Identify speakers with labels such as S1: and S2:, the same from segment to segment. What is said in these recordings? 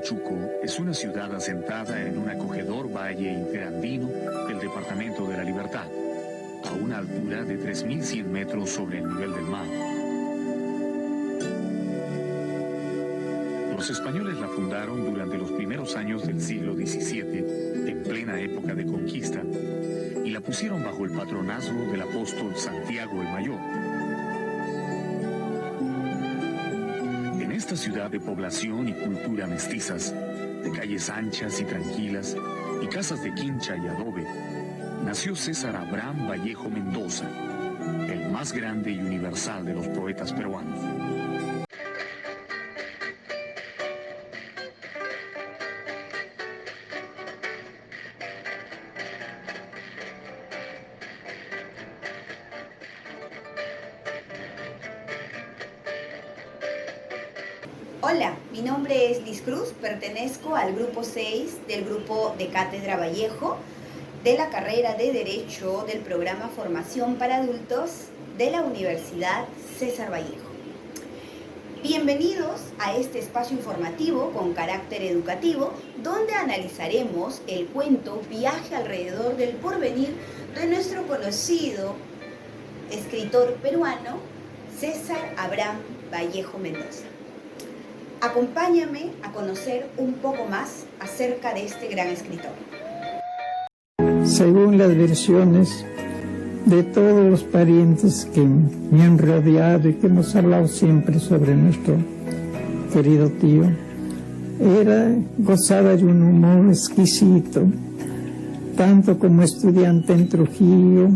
S1: Chuco es una ciudad asentada en un acogedor valle interandino del Departamento de la Libertad, a una altura de 3.100 metros sobre el nivel del mar. Los españoles la fundaron durante los primeros años del siglo XVII, en plena época de conquista, y la pusieron bajo el patronazgo del apóstol Santiago el Mayor. En esta ciudad de población y cultura mestizas, de calles anchas y tranquilas y casas de quincha y adobe, nació César Abraham Vallejo Mendoza, el más grande y universal de los poetas peruanos.
S2: Hola, mi nombre es Liz Cruz, pertenezco al grupo 6 del grupo de Cátedra Vallejo de la carrera de Derecho del programa Formación para Adultos de la Universidad César Vallejo. Bienvenidos a este espacio informativo con carácter educativo donde analizaremos el cuento Viaje alrededor del porvenir de nuestro conocido escritor peruano César Abraham Vallejo Mendoza. Acompáñame a conocer un poco más acerca de este gran escritor.
S3: Según las versiones de todos los parientes que me han rodeado y que hemos hablado siempre sobre nuestro querido tío, gozaba de un humor exquisito, tanto como estudiante en Trujillo,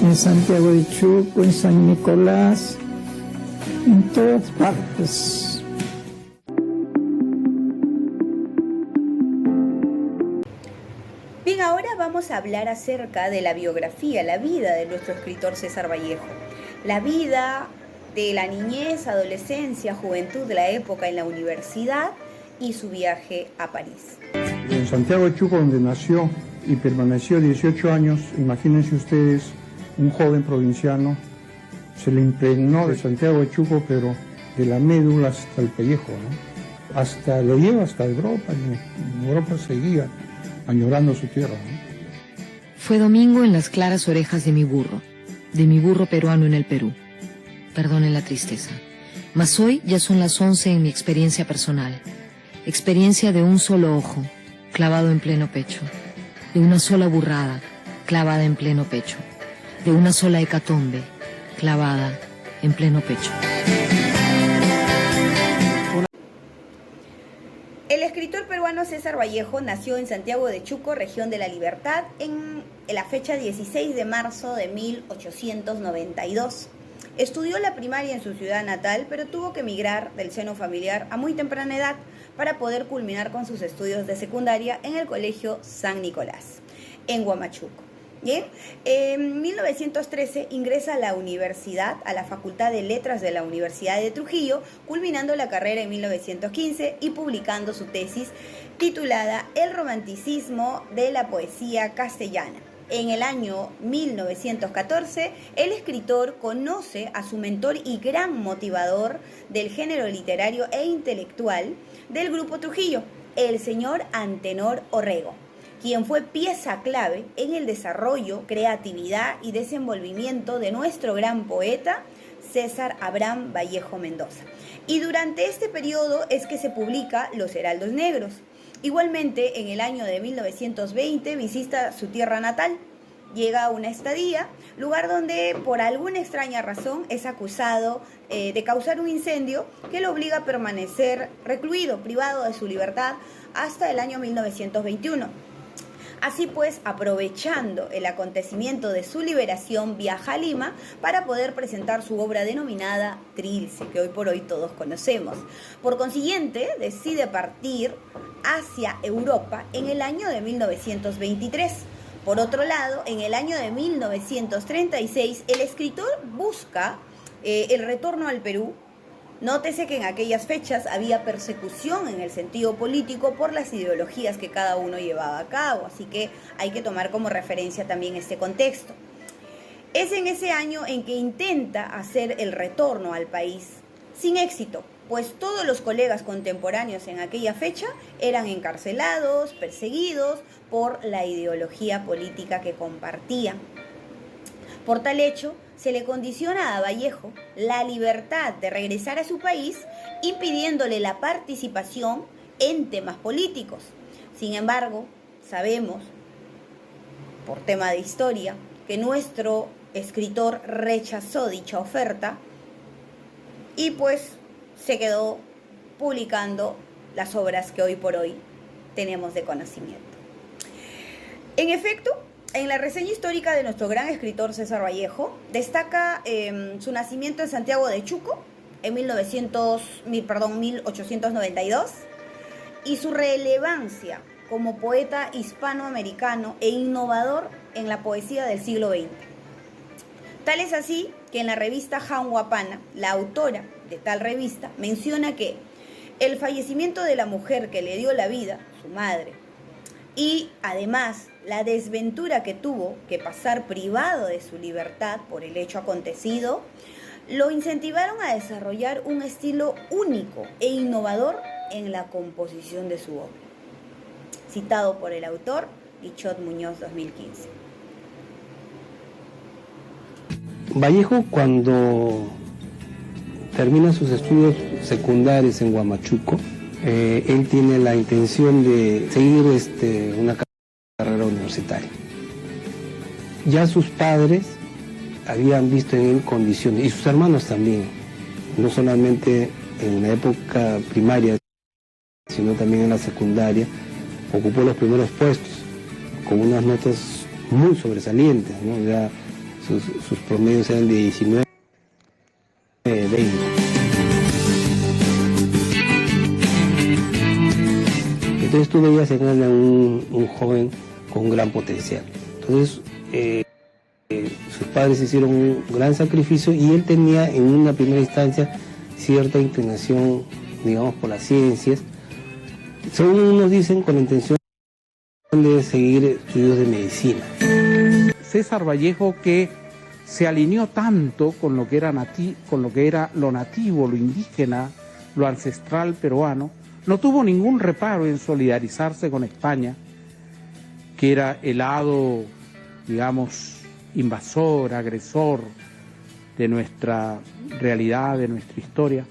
S3: en Santiago de Chuco, en San Nicolás, en todas partes.
S2: Bien, ahora vamos a hablar acerca de la biografía, la vida de nuestro escritor César Vallejo. La vida de la niñez, adolescencia, juventud de la época en la universidad y su viaje a París.
S4: En Santiago de Chuco, donde nació y permaneció 18 años, imagínense ustedes, un joven provinciano, se le impregnó de Santiago de Chuco, pero de la médula hasta el pellejo, ¿no? Lo lleva hasta Europa, y en Europa seguía añorando su tierra, ¿no?
S5: Fue domingo en las claras orejas de mi burro peruano en el Perú. Perdonen la tristeza, mas hoy ya son las 11 en mi experiencia personal. Experiencia de un solo ojo, clavado en pleno pecho, de una sola burrada, clavada en pleno pecho, de una sola hecatombe, clavada en pleno pecho.
S2: El escritor peruano César Vallejo nació en Santiago de Chuco, región de la Libertad, en la fecha 16 de marzo de 1892. Estudió la primaria en su ciudad natal, pero tuvo que emigrar del seno familiar a muy temprana edad para poder culminar con sus estudios de secundaria en el Colegio San Nicolás, en Huamachuco. Bien, en 1913 ingresa a la universidad, a la Facultad de Letras de la Universidad de Trujillo, culminando la carrera en 1915 y publicando su tesis titulada El romanticismo de la poesía castellana. En el año 1914, el escritor conoce a su mentor y gran motivador del género literario e intelectual del Grupo Trujillo, el señor Antenor Orrego, quien fue pieza clave en el desarrollo, creatividad y desenvolvimiento de nuestro gran poeta César Abraham Vallejo Mendoza. Y durante este periodo es que se publica Los Heraldos Negros. Igualmente, en el año de 1920 visita su tierra natal, llega a una estadía, lugar donde por alguna extraña razón es acusado de causar un incendio que lo obliga a permanecer recluido, privado de su libertad, hasta el año 1921. Así pues, aprovechando el acontecimiento de su liberación, viaja a Lima para poder presentar su obra denominada Trilce, que hoy por hoy todos conocemos. Por consiguiente, decide partir hacia Europa en el año de 1923. Por otro lado, en el año de 1936, el escritor busca el retorno al Perú. Nótese que en aquellas fechas había persecución en el sentido político por las ideologías que cada uno llevaba a cabo, así que hay que tomar como referencia también este contexto. Es en ese año en que intenta hacer el retorno al país, sin éxito, pues todos los colegas contemporáneos en aquella fecha eran encarcelados, perseguidos por la ideología política que compartían. Por tal hecho, se le condiciona a Vallejo la libertad de regresar a su país, impidiéndole la participación en temas políticos. Sin embargo, sabemos, por tema de historia, que nuestro escritor rechazó dicha oferta y pues se quedó publicando las obras que hoy por hoy tenemos de conocimiento. En efecto, en la reseña histórica de nuestro gran escritor César Vallejo, destaca su nacimiento en Santiago de Chuco en 1892 y su relevancia como poeta hispanoamericano e innovador en la poesía del siglo XX. Tal es así que en la revista Hanguapana, la autora de tal revista menciona que el fallecimiento de la mujer que le dio la vida, su madre, y además la desventura que tuvo que pasar privado de su libertad por el hecho acontecido, lo incentivaron a desarrollar un estilo único e innovador en la composición de su obra. Citado por el autor, Guichot Muñoz, 2015.
S6: Vallejo, cuando termina sus estudios secundarios en Huamachuco, él tiene la intención de seguir una carrera universitaria. Ya sus padres habían visto en él condiciones, y sus hermanos también, no solamente en la época primaria, sino también en la secundaria, ocupó los primeros puestos, con unas notas muy sobresalientes, ¿no? Ya sus promedios eran de 19, 20. Entonces tú veías en él un joven con gran potencial. Entonces sus padres hicieron un gran sacrificio y él tenía en una primera instancia cierta inclinación, digamos, por las ciencias. Según unos dicen, con la intención de seguir estudios de medicina.
S7: César Vallejo, que se alineó tanto con lo que era lo nativo, lo indígena, lo ancestral peruano, no tuvo ningún reparo en solidarizarse con España, que era el lado, digamos, invasor, agresor de nuestra realidad, de nuestra historia,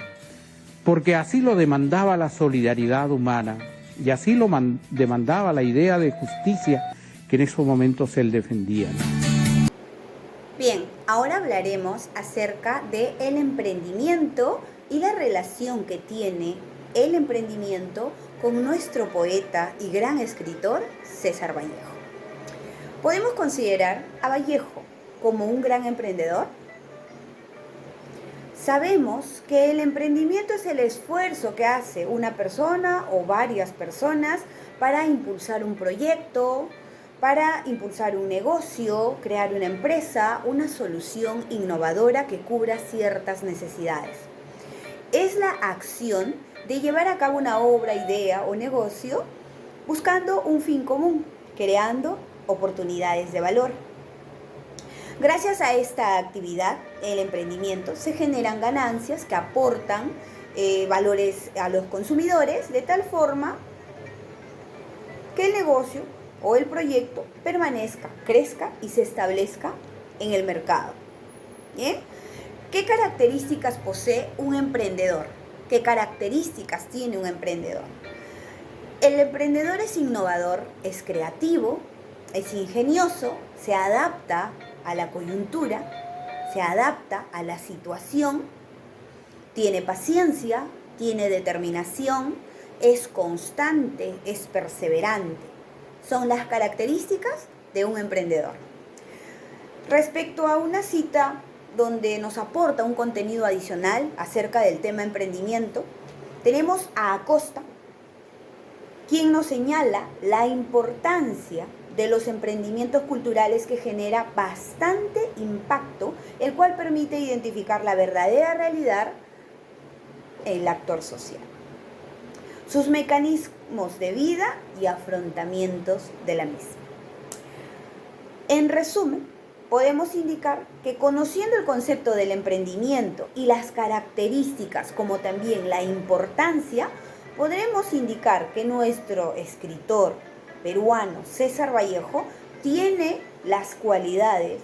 S7: porque así lo demandaba la solidaridad humana y así lo demandaba la idea de justicia que en esos momentos él defendía.
S2: Bien, ahora hablaremos acerca del emprendimiento y la relación que tiene el emprendimiento con nuestro poeta y gran escritor César Vallejo. ¿Podemos considerar a Vallejo como un gran emprendedor? Sabemos que el emprendimiento es el esfuerzo que hace una persona o varias personas para impulsar un proyecto, para impulsar un negocio, crear una empresa, una solución innovadora que cubra ciertas necesidades. Es la acción de llevar a cabo una obra, idea o negocio buscando un fin común, creando oportunidades de valor. Gracias a esta actividad, el emprendimiento, se generan ganancias que aportan valores a los consumidores de tal forma que el negocio o el proyecto permanezca, crezca y se establezca en el mercado. ¿Bien? ¿Qué características posee un emprendedor? ¿Qué características tiene un emprendedor? El emprendedor es innovador, es creativo, es ingenioso, se adapta a la coyuntura, se adapta a la situación, tiene paciencia, tiene determinación, es constante, es perseverante. Son las características de un emprendedor. Respecto a una cita donde nos aporta un contenido adicional acerca del tema emprendimiento, tenemos a Acosta, quien nos señala la importancia de los emprendimientos culturales que genera bastante impacto, el cual permite identificar la verdadera realidad en el actor social, sus mecanismos de vida y afrontamientos de la misma. En resumen, podemos indicar que conociendo el concepto del emprendimiento y las características como también la importancia, podremos indicar que nuestro escritor peruano César Vallejo tiene las cualidades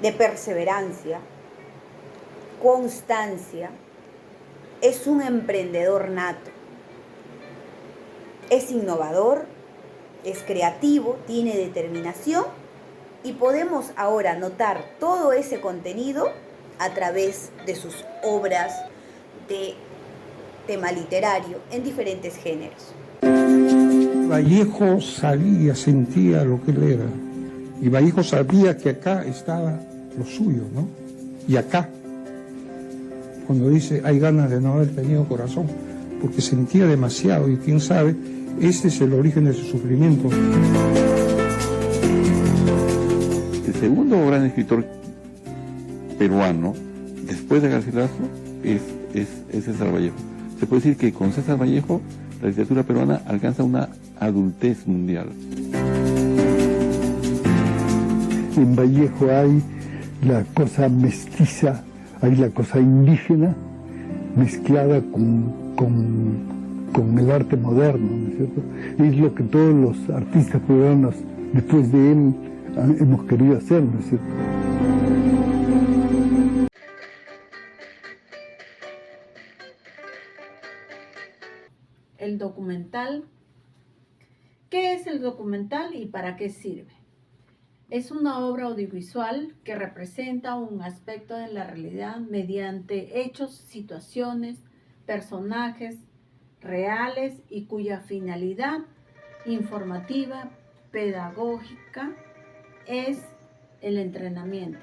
S2: de perseverancia, constancia, es un emprendedor nato, es innovador, es creativo, tiene determinación y podemos ahora notar todo ese contenido a través de sus obras de tema literario en diferentes géneros.
S4: Vallejo sabía, sentía lo que él era. Y Vallejo sabía que acá estaba lo suyo, ¿no? Y acá, cuando dice, hay ganas de no haber tenido corazón, porque sentía demasiado y quién sabe, ese es el origen de su sufrimiento.
S8: El segundo gran escritor peruano, después de Garcilaso, es César Vallejo. Se puede decir que con César Vallejo la literatura peruana alcanza una adultez mundial.
S9: En Vallejo hay la cosa mestiza, hay la cosa indígena mezclada con el arte moderno, ¿no es cierto? Es lo que todos los artistas peruanos después de él hemos querido hacer, ¿no es cierto?
S10: El documental. ¿Qué es el documental y para qué sirve? Es una obra audiovisual que representa un aspecto de la realidad mediante hechos, situaciones, personajes reales y cuya finalidad informativa, pedagógica, es el entrenamiento.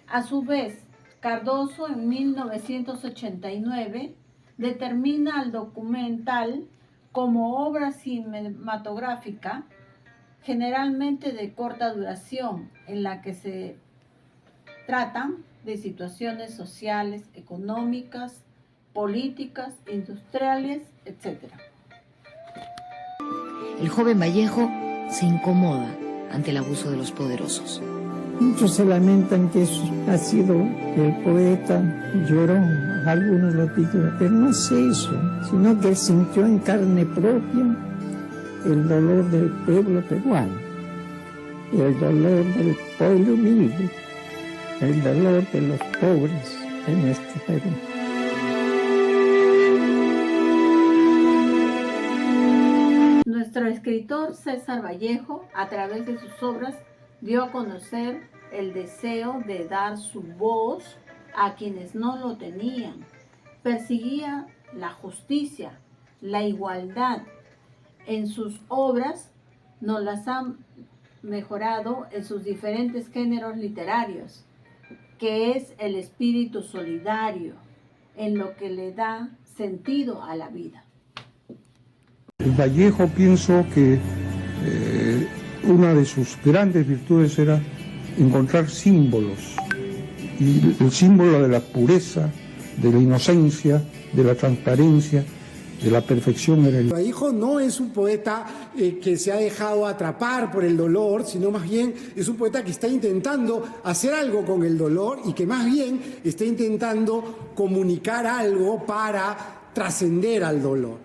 S10: A su vez, Cardoso en 1989 determina al documental como obra cinematográfica generalmente de corta duración, en la que se tratan de situaciones sociales, económicas, políticas, industriales, etc.
S5: El joven Vallejo se incomoda ante el abuso de los poderosos.
S3: Muchos se lamentan que ha sido el poeta llorón, algunos lo titulan, pero no es eso, sino que sintió en carne propia el dolor del pueblo peruano, el dolor del pueblo humilde, el dolor de los pobres de nuestro Perú.
S10: Nuestro escritor César Vallejo, a través de sus obras, dio a conocer el deseo de dar su voz a quienes no lo tenían. Perseguía la justicia, la igualdad. En sus obras nos las han mejorado en sus diferentes géneros literarios, que es el espíritu solidario, en lo que le da sentido a la vida.
S4: El Vallejo, pienso que una de sus grandes virtudes era encontrar símbolos, y el símbolo de la pureza, de la inocencia, de la transparencia, de la perfección era el...
S11: Vallejo no es un poeta que se ha dejado atrapar por el dolor, sino más bien es un poeta que está intentando hacer algo con el dolor y que más bien está intentando comunicar algo para trascender al dolor,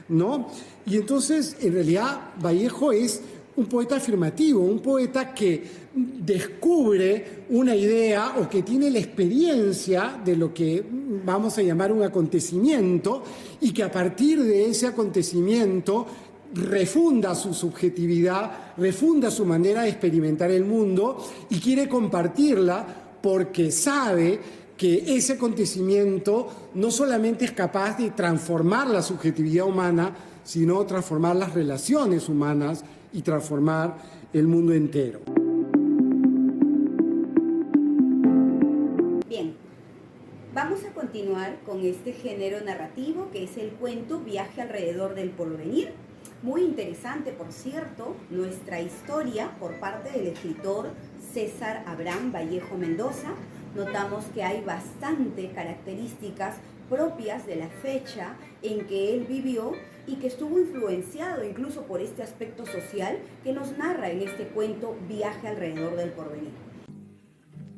S11: ¿no? Y entonces, en realidad, Vallejo es un poeta afirmativo, un poeta que descubre una idea o que tiene la experiencia de lo que vamos a llamar un acontecimiento y que a partir de ese acontecimiento refunda su subjetividad, refunda su manera de experimentar el mundo y quiere compartirla porque sabe que ese acontecimiento no solamente es capaz de transformar la subjetividad humana, sino transformar las relaciones humanas y transformar el mundo entero.
S2: Bien, vamos a continuar con este género narrativo que es el cuento Viaje alrededor del porvenir. Muy interesante, por cierto, nuestra historia por parte del escritor César Abraham Vallejo Mendoza. Notamos que hay bastante características propias de la fecha en que él vivió y que estuvo influenciado incluso por este aspecto social que nos narra en este cuento Viaje alrededor del porvenir.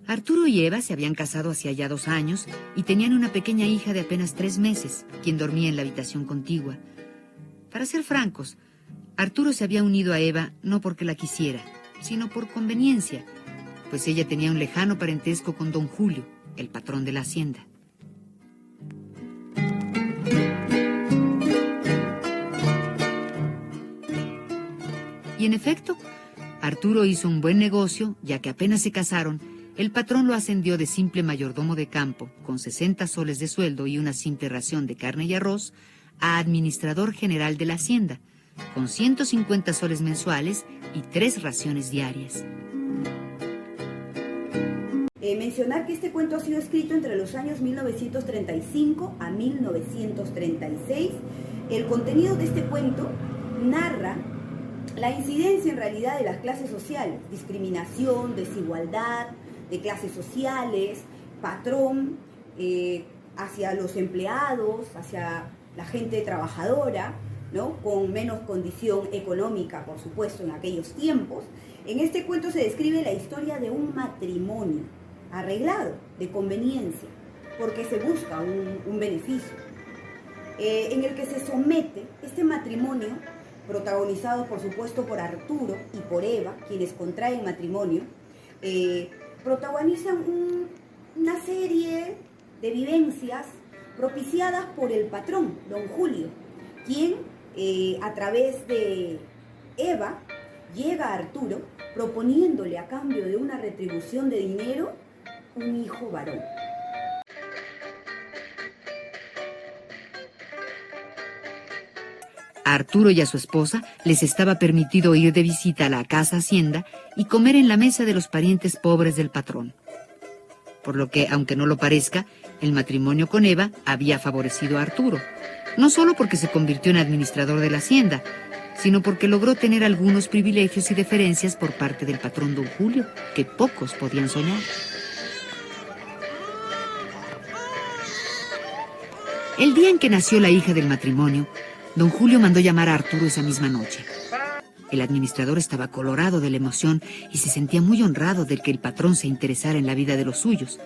S12: Arturo y Eva se habían casado hacía ya 2 años y tenían una pequeña hija de apenas 3 meses, quien dormía en la habitación contigua. Para ser francos, Arturo se había unido a Eva no porque la quisiera, sino por conveniencia, pues ella tenía un lejano parentesco con don Julio, el patrón de la hacienda. Y en efecto, Arturo hizo un buen negocio, ya que apenas se casaron, el patrón lo ascendió de simple mayordomo de campo, con 60 soles de sueldo y una simple ración de carne y arroz, a administrador general de la hacienda, con 150 soles mensuales y 3 raciones diarias.
S2: Mencionar que este cuento ha sido escrito entre los años 1935 a 1936. El contenido de este cuento narra la incidencia en realidad de las clases sociales, discriminación, desigualdad de clases sociales, patrón hacia los empleados, hacia la gente trabajadora, ¿no? Con menos condición económica, por supuesto, en aquellos tiempos. En este cuento se describe la historia de un matrimonio arreglado, de conveniencia, porque se busca un beneficio, en el que se somete este matrimonio, protagonizado por supuesto por Arturo y por Eva, quienes contraen matrimonio, protagonizan una serie de vivencias propiciadas por el patrón, don Julio, quien a través de Eva llega a Arturo proponiéndole a cambio de una retribución de dinero un hijo varón.
S12: A Arturo y a su esposa les estaba permitido ir de visita a la casa hacienda y comer en la mesa de los parientes pobres del patrón. Por lo que, aunque no lo parezca, el matrimonio con Eva había favorecido a Arturo, no solo porque se convirtió en administrador de la hacienda, sino porque logró tener algunos privilegios y deferencias por parte del patrón don Julio, que pocos podían soñar. El día en que nació la hija del matrimonio, don Julio mandó llamar a Arturo esa misma noche. El administrador estaba colorado de la emoción y se sentía muy honrado de que el patrón se interesara en la vida de los suyos.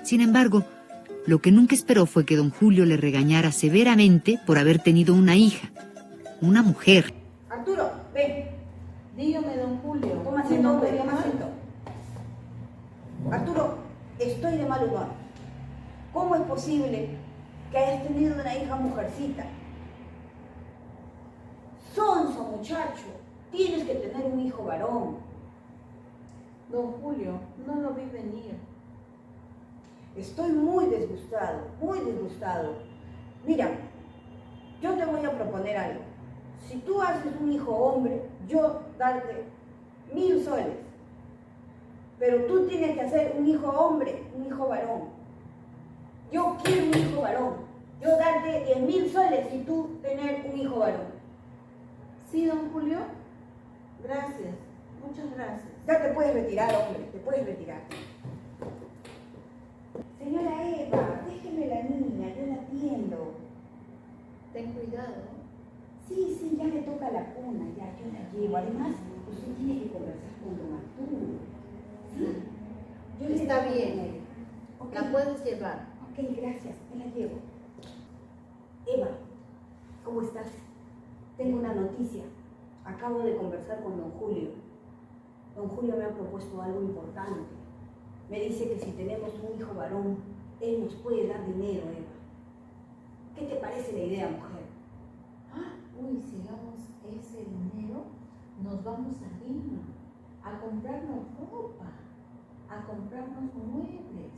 S12: Sin embargo, lo que nunca esperó fue que don Julio le regañara severamente por haber tenido una hija, una mujer.
S2: Arturo, ven.
S10: Dígame, don Julio.
S2: Toma asiento, hombre, toma asiento. Arturo, estoy de mal humor. ¿Cómo es posible que hayas tenido una hija mujercita? Sonso, muchacho, tienes que tener un hijo varón.
S10: Don Julio, no lo vi venir.
S2: Estoy muy disgustado, muy disgustado. Mira, yo te voy a proponer algo. Si tú haces un hijo hombre, yo darte 1000 soles. Pero tú tienes que hacer un hijo hombre, un hijo varón. Yo quiero un hijo varón. Yo darte 10.000 soles y tú tener un hijo varón.
S10: Sí, don Julio. Gracias. Muchas gracias.
S2: Ya te puedes retirar, hombre. Te puedes retirar. Señora Eva, déjeme la niña. Yo la atiendo.
S10: Ten cuidado.
S2: Sí, sí, ya le toca la cuna. Ya, yo la llevo. Además, usted tiene que conversar con don Arturo. ¿Sí? Yo
S10: Está bien.
S2: Okay.
S10: La puedes llevar.
S2: Ok, gracias. Te la llevo. Eva, ¿cómo estás? Tengo una noticia. Acabo de conversar con don Julio. Don Julio me ha propuesto algo importante. Me dice que si tenemos un hijo varón, él nos puede dar dinero, Eva. ¿Qué te parece la idea, mujer?
S10: Uy, si damos ese dinero, nos vamos a Lima a comprarnos ropa, a comprarnos muebles.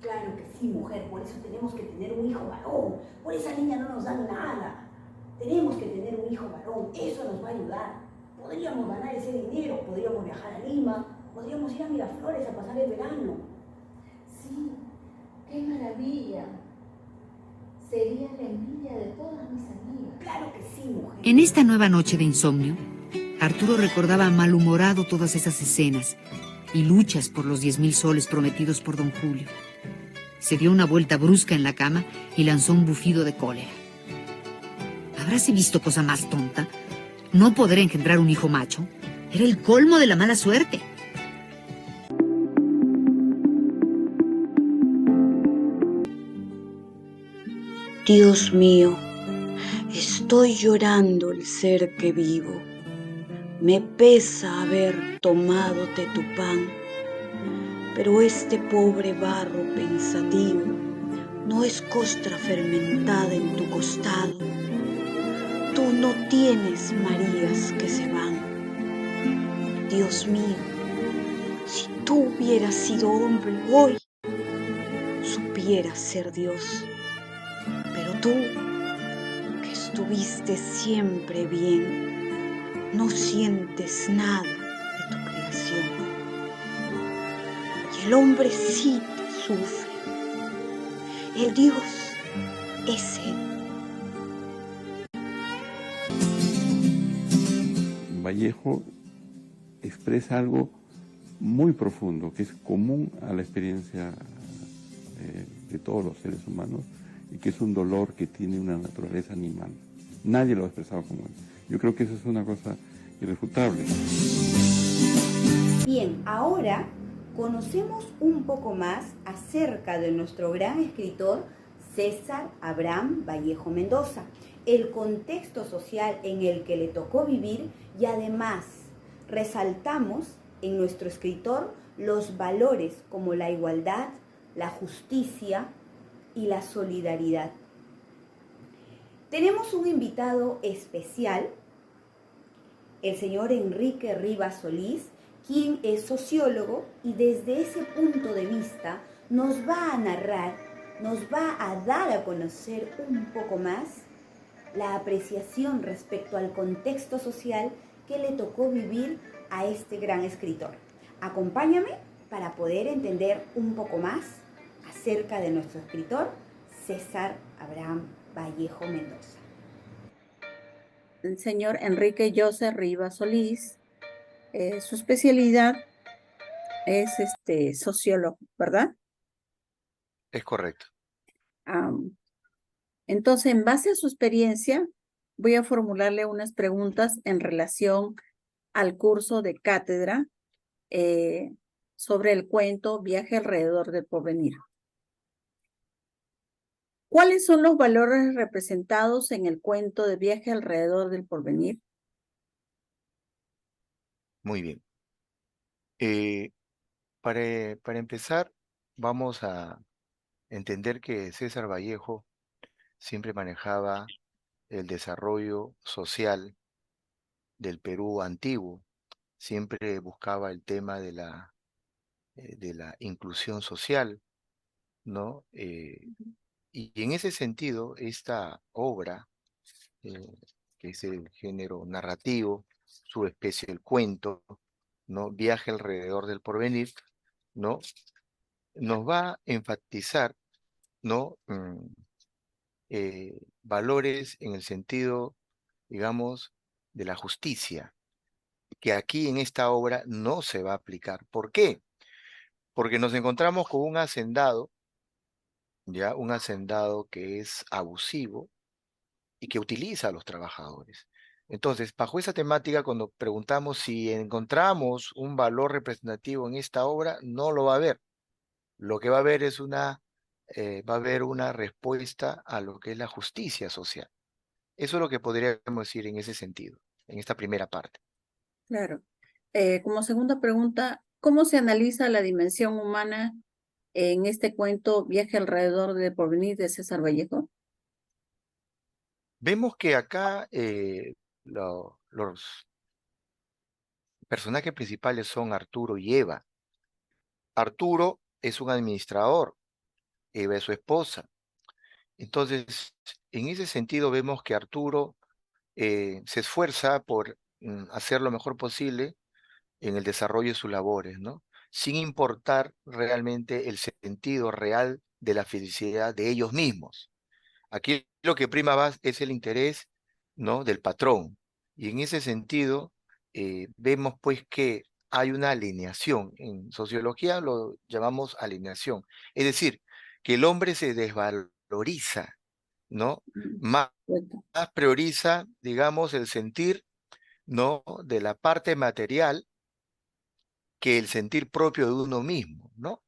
S2: Claro que sí, mujer, por eso tenemos que tener un hijo varón. Por esa niña no nos dan nada. Tenemos que tener un hijo varón, eso nos va a ayudar. Podríamos ganar ese dinero, podríamos viajar a Lima, podríamos ir a Miraflores a pasar el verano.
S10: Sí, qué maravilla. Sería la envidia de todas mis amigas.
S2: Claro que sí, mujer.
S12: En esta nueva noche de insomnio, Arturo recordaba malhumorado todas esas escenas y luchas por los 10.000 soles prometidos por don Julio. Se dio una vuelta brusca en la cama y lanzó un bufido de cólera. ¿Habráse visto cosa más tonta? No poder engendrar un hijo macho. Era el colmo de la mala suerte.
S13: Dios mío, estoy llorando el ser que vivo. Me pesa haber tomándote tu pan, pero este pobre barro pensativo no es costra fermentada en tu costado. Tú no tienes Marías que se van. Dios mío, si tú hubieras sido hombre hoy, supieras ser Dios. Pero tú, que estuviste siempre bien, no sientes nada de tu creación. Y el hombre sí te sufre. El Dios es Él.
S8: Vallejo expresa algo muy profundo, que es común a la experiencia de todos los seres humanos, y que es un dolor que tiene una naturaleza animal. Nadie lo ha expresado como él. Yo creo que eso es una cosa irrefutable.
S2: Bien, ahora conocemos un poco más acerca de nuestro gran escritor César Abraham Vallejo Mendoza, el contexto social en el que le tocó vivir, y además resaltamos en nuestro escritor los valores como la igualdad, la justicia y la solidaridad. Tenemos un invitado especial, el señor Enrique Rivas Solís, quien es sociólogo y desde ese punto de vista nos va a narrar, nos va a dar a conocer un poco más la apreciación respecto al contexto social que le tocó vivir a este gran escritor. Acompáñame para poder entender un poco más acerca de nuestro escritor César Abraham Vallejo Mendoza.
S10: El señor Enrique José Rivas Solís, su especialidad es sociólogo, ¿verdad?
S14: Es correcto.
S10: Entonces, en base a su experiencia, voy a formularle unas preguntas en relación al curso de cátedra sobre el cuento Viaje alrededor del porvenir. ¿Cuáles son los valores representados en el cuento de Viaje alrededor del porvenir?
S14: Muy bien. Para empezar, vamos a entender que César Vallejo siempre manejaba el desarrollo social del Perú antiguo, siempre buscaba el tema de la inclusión social, ¿no? Y en ese sentido, esta obra, que es el género narrativo, su especie el cuento, ¿no? Viaje alrededor del porvenir, ¿no? Nos va a enfatizar, ¿no? Valores en el sentido, digamos, de la justicia, que aquí en esta obra no se va a aplicar. ¿Por qué? Porque nos encontramos con un hacendado, ya un hacendado que es abusivo y que utiliza a los trabajadores. Entonces, bajo esa temática, cuando preguntamos si encontramos un valor representativo en esta obra, no lo va a haber. Lo que va a haber es va a haber una respuesta a lo que es la justicia social. Eso es lo que podríamos decir en ese sentido, en esta primera parte.
S10: Claro. Como segunda pregunta, ¿cómo se analiza la dimensión humana en este cuento Viaje alrededor del porvenir de César Vallejo?
S14: Vemos que acá los personajes principales son Arturo y Eva. Arturo es un administrador, Eva es su esposa. Entonces, en ese sentido vemos que Arturo se esfuerza por hacer lo mejor posible en el desarrollo de sus labores, ¿no? Sin importar realmente el sentido real de la felicidad de ellos mismos. Aquí lo que prima más es el interés, ¿no? Del patrón. Y en ese sentido, vemos pues que hay una alineación. En sociología lo llamamos alineación. Es decir, que el hombre se desvaloriza, ¿no? Más prioriza, digamos, el sentir, ¿no? De la parte material que el sentir propio de uno mismo, ¿no?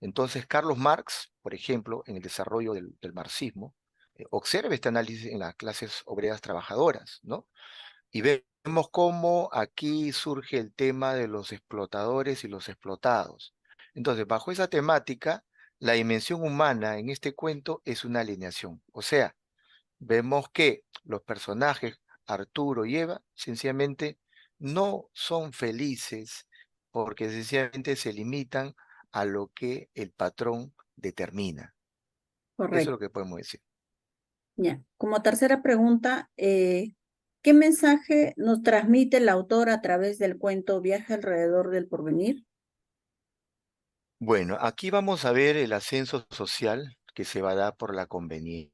S14: Entonces, Carlos Marx, por ejemplo, en el desarrollo del marxismo, observa este análisis en las clases obreras trabajadoras, ¿no? Y vemos cómo aquí surge el tema de los explotadores y los explotados. Entonces, bajo esa temática, la dimensión humana en este cuento es una alineación. O sea, vemos que los personajes Arturo y Eva sencillamente no son felices porque sencillamente se limitan a lo que el patrón determina. Eso es
S10: Correcto.
S14: lo que podemos decir.
S10: Ya. Como tercera pregunta, ¿qué mensaje nos transmite el autor a través del cuento Viaje alrededor del porvenir?
S14: Bueno, aquí vamos a ver el ascenso social que se va a dar por la conveniencia,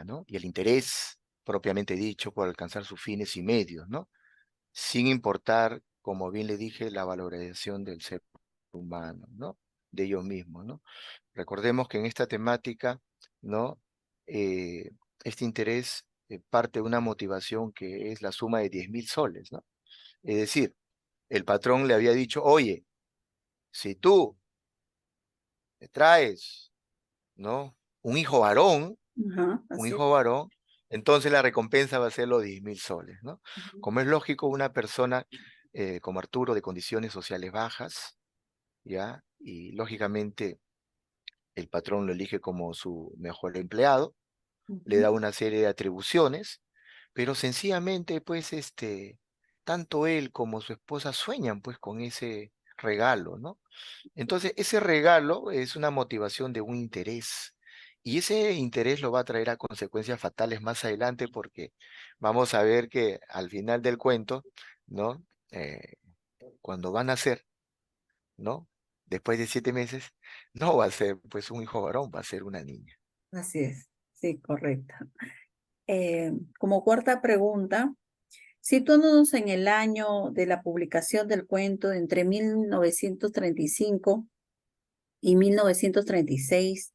S14: ¿no? Y el interés propiamente dicho por alcanzar sus fines y medios, ¿no? Sin importar, como bien le dije, la valorización del ser humano, ¿no? De ellos mismos, ¿no? Recordemos que en esta temática, ¿no? Eh, este interés parte de una motivación que es la suma de 10.000 soles, ¿no? Es decir, el patrón le había dicho, oye, si tú te traes, ¿no? Un hijo varón,
S10: Ajá,
S14: un
S10: así es.
S14: hijo varón, entonces la recompensa va a ser los 10.000 soles, ¿no?
S10: Ujú.
S14: Como es lógico, una persona como Arturo de condiciones sociales bajas, ¿ya? Y lógicamente el patrón lo elige como su mejor empleado, le
S10: Ujú.
S14: da una serie de atribuciones, pero sencillamente, pues, tanto él como su esposa sueñan, pues, con ese regalo, ¿no? Entonces, ese regalo es una motivación de un interés, y ese interés lo va a traer a consecuencias fatales más adelante, porque vamos a ver que al final del cuento, ¿no? Cuando van a nacer, ¿no? Después de 7 meses, no va a ser, pues, un hijo varón, va a ser una niña.
S10: Así es, sí, correcto. Como cuarta pregunta, situándonos en el año de la publicación del cuento entre 1935 y 1936,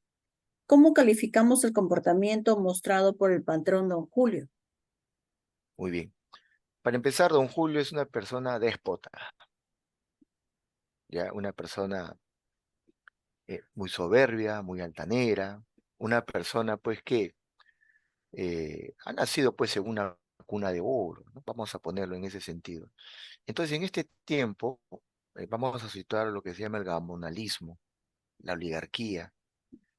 S10: ¿cómo calificamos el comportamiento mostrado por el patrón don Julio?
S14: Muy bien. Para empezar, don Julio es una persona déspota, ya una persona muy soberbia, muy altanera, una persona pues que ha nacido pues en una cuna de oro, ¿no? Vamos a ponerlo en ese sentido. Entonces, en este tiempo, vamos a situar lo que se llama el gamonalismo, la oligarquía,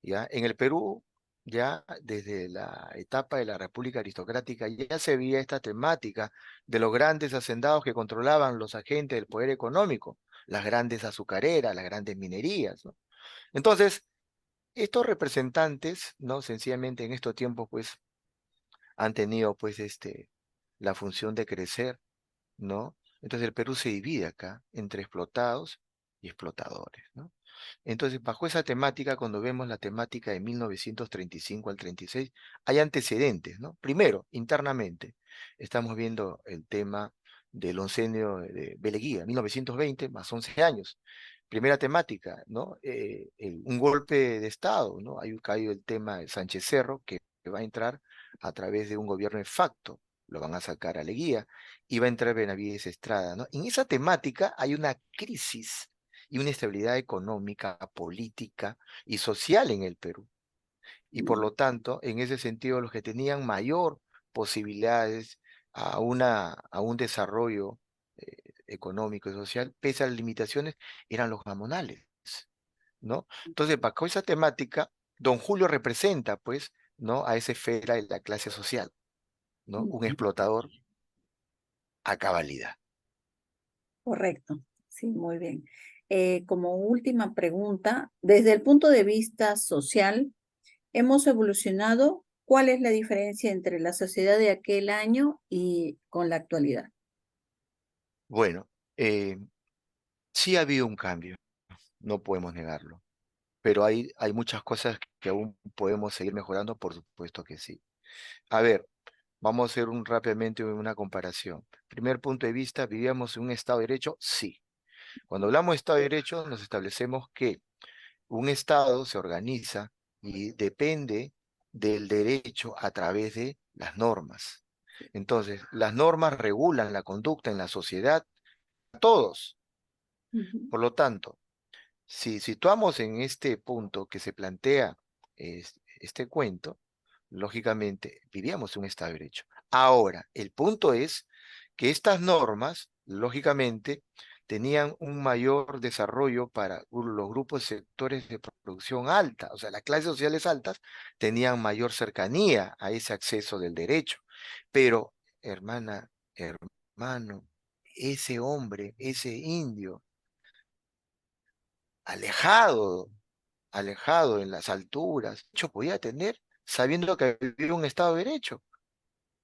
S14: ¿ya? En el Perú, ya desde la etapa de la República Aristocrática, ya se veía esta temática de los grandes hacendados que controlaban los agentes del poder económico, las grandes azucareras, las grandes minerías, ¿no? Entonces, estos representantes, ¿no? Sencillamente en estos tiempos, pues, han tenido, pues, la función de crecer, ¿no? Entonces el Perú se divide acá entre explotados y explotadores, ¿no? Entonces, bajo esa temática, cuando vemos la temática de 1935 al 36, hay antecedentes, ¿no? Primero, internamente, estamos viendo el tema del oncenio de Beleguía, 1920 más 11 años. Primera temática, ¿no? Un golpe de Estado, ¿no? Hay caído el tema de Sánchez Cerro, que va a entrar a través de un gobierno de facto, lo van a sacar a Leguía, y va a entrar Benavides Estrada, ¿no? En esa temática hay una crisis y una estabilidad económica, política y social en el Perú. Y por lo tanto, en ese sentido, los que tenían mayor posibilidades a un desarrollo económico y social, pese a las limitaciones, eran los gamonales, ¿no? Entonces, bajo esa temática, don Julio representa, pues, ¿no? A esa esfera de la clase social, ¿no? Un explotador a cabalidad.
S10: Correcto, sí, muy bien. Como última pregunta, desde el punto de vista social, hemos evolucionado. ¿Cuál es la diferencia entre la sociedad de aquel año y con la actualidad?
S14: Bueno, sí ha habido un cambio, no podemos negarlo, pero hay muchas cosas que aún podemos seguir mejorando, por supuesto que sí. A ver, vamos a hacer rápidamente una comparación. Primer punto de vista, ¿vivíamos en un Estado de Derecho? Sí. Cuando hablamos de Estado de Derecho, nos establecemos que Un Estado se organiza y depende del derecho a través de las normas. Entonces, las normas regulan la conducta en la sociedad a todos. Por lo tanto, si situamos en este punto que se plantea este cuento, lógicamente vivíamos un Estado de Derecho. Ahora, el punto es que estas normas, lógicamente, tenían un mayor desarrollo para los grupos sectores de producción alta, o sea, las clases sociales altas tenían mayor cercanía a ese acceso del derecho. Pero, hermana, hermano, ese hombre, ese indio, alejado en las alturas, yo podía tener, sabiendo que vivía un Estado de Derecho.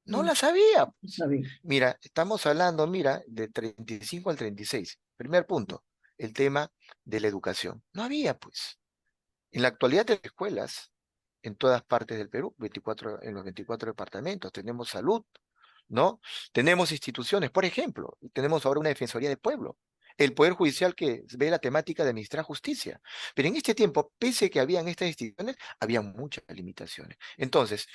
S14: No la sabía. Pues. Mira, estamos hablando, mira, de 35 al 36. Primer punto, el tema de la educación. No había, pues. En la actualidad hay escuelas en todas partes del Perú, 24, en los 24 departamentos. Tenemos salud, ¿no? Tenemos instituciones, por ejemplo, tenemos ahora una Defensoría del Pueblo, el Poder Judicial que ve la temática de administrar justicia. Pero en este tiempo, pese a que habían estas instituciones, había muchas limitaciones. Entonces,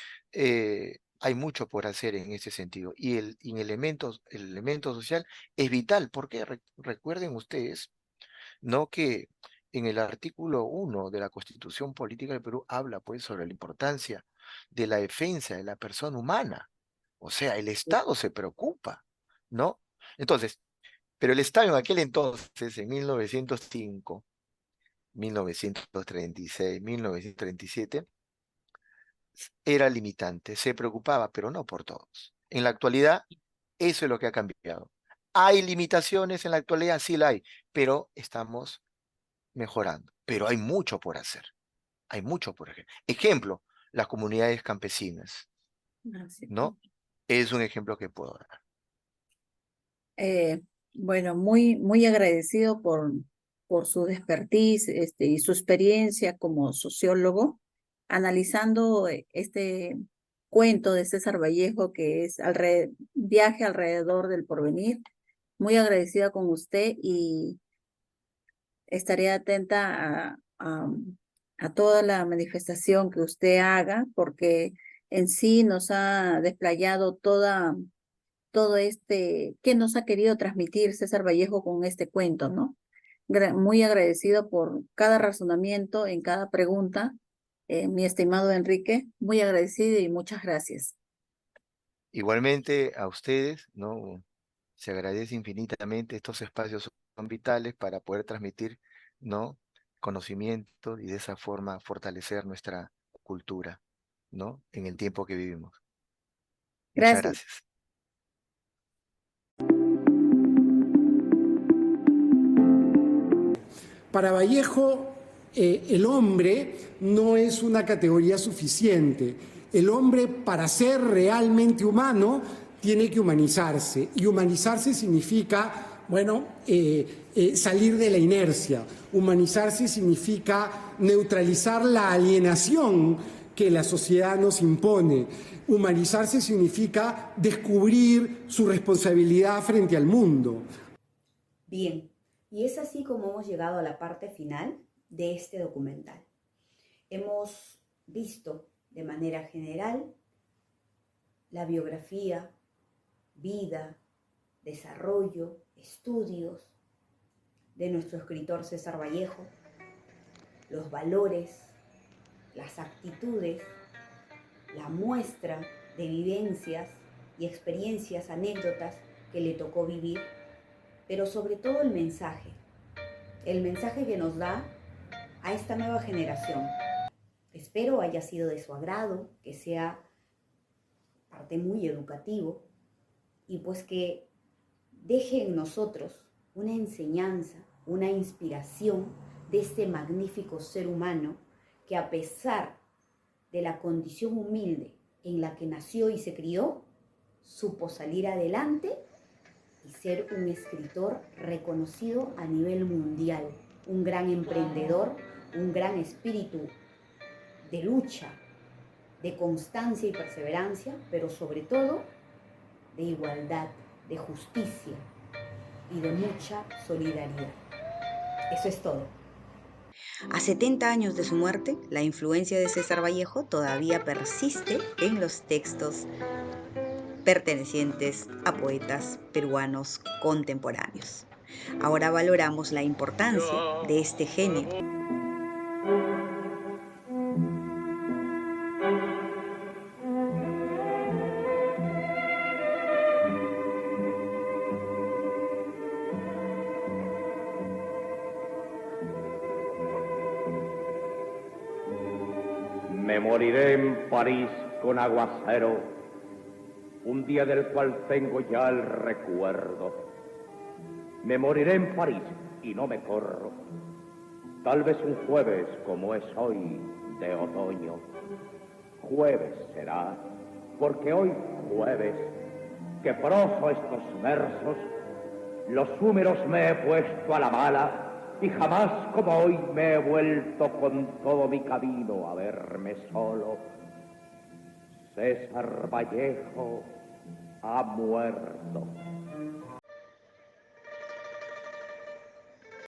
S14: hay mucho por hacer en ese sentido. Y el elemento social es vital, porque recuerden ustedes, ¿no? Que en el artículo 1 de la Constitución Política del Perú habla pues sobre la importancia de la defensa de la persona humana. O sea, el Estado se preocupa, ¿no? Entonces, pero el Estado en aquel entonces, en 1905, 1936, 1937, era limitante, se preocupaba, pero no por todos. En la actualidad, eso es lo que ha cambiado. ¿Hay limitaciones en la actualidad? Sí la hay, pero estamos mejorando. Pero hay mucho por hacer. Hay mucho por hacer. Ejemplo, las comunidades campesinas, ¿no? Es un ejemplo que puedo dar.
S15: Bueno, muy agradecido por su expertise y su experiencia como sociólogo, analizando este cuento de César Vallejo que es Viaje alrededor del porvenir. Muy agradecida con usted y estaré atenta a toda la manifestación que usted haga, porque en sí nos ha desplayado todo qué nos ha querido transmitir César Vallejo con este cuento, ¿no? Muy agradecido por cada razonamiento en cada pregunta, mi estimado Enrique, muy agradecido y muchas gracias.
S14: Igualmente a ustedes, ¿no? Se agradece infinitamente, estos espacios son vitales para poder transmitir, ¿no? Conocimiento y de esa forma fortalecer nuestra cultura, ¿no? En el tiempo que vivimos. Muchas gracias.
S11: Para Vallejo, el hombre no es una categoría suficiente. El hombre, para ser realmente humano, tiene que humanizarse. Y humanizarse significa, bueno, salir de la inercia. Humanizarse significa neutralizar la alienación que la sociedad nos impone. Humanizarse significa descubrir su responsabilidad frente al mundo.
S2: Bien, y es así como hemos llegado a la parte final de este documental. Hemos visto de manera general la biografía, vida, desarrollo, estudios de nuestro escritor César Vallejo, los valores, las actitudes, la muestra de vivencias y experiencias, anécdotas que le tocó vivir, pero sobre todo el mensaje que nos da a esta nueva generación. Espero haya sido de su agrado, que sea parte muy educativo y pues que deje en nosotros una enseñanza, una inspiración de este magnífico ser humano que, a pesar de la condición humilde en la que nació y se crió, supo salir adelante y ser un escritor reconocido a nivel mundial, un gran emprendedor, un gran espíritu de lucha, de constancia y perseverancia, pero sobre todo de igualdad, de justicia y de mucha solidaridad. Eso es todo. A 70 años de su muerte, la influencia de César Vallejo todavía persiste en los textos pertenecientes a poetas peruanos contemporáneos. Ahora valoramos la importancia de este genio.
S16: Me moriré en París con aguacero, un día del cual tengo ya el recuerdo. Me moriré en París y no me corro, tal vez un jueves como es hoy de otoño. Jueves será, porque hoy jueves, que proso estos versos, los húmeros me he puesto a la mala, y jamás como hoy me he vuelto con todo mi camino a verme solo. César Vallejo ha muerto.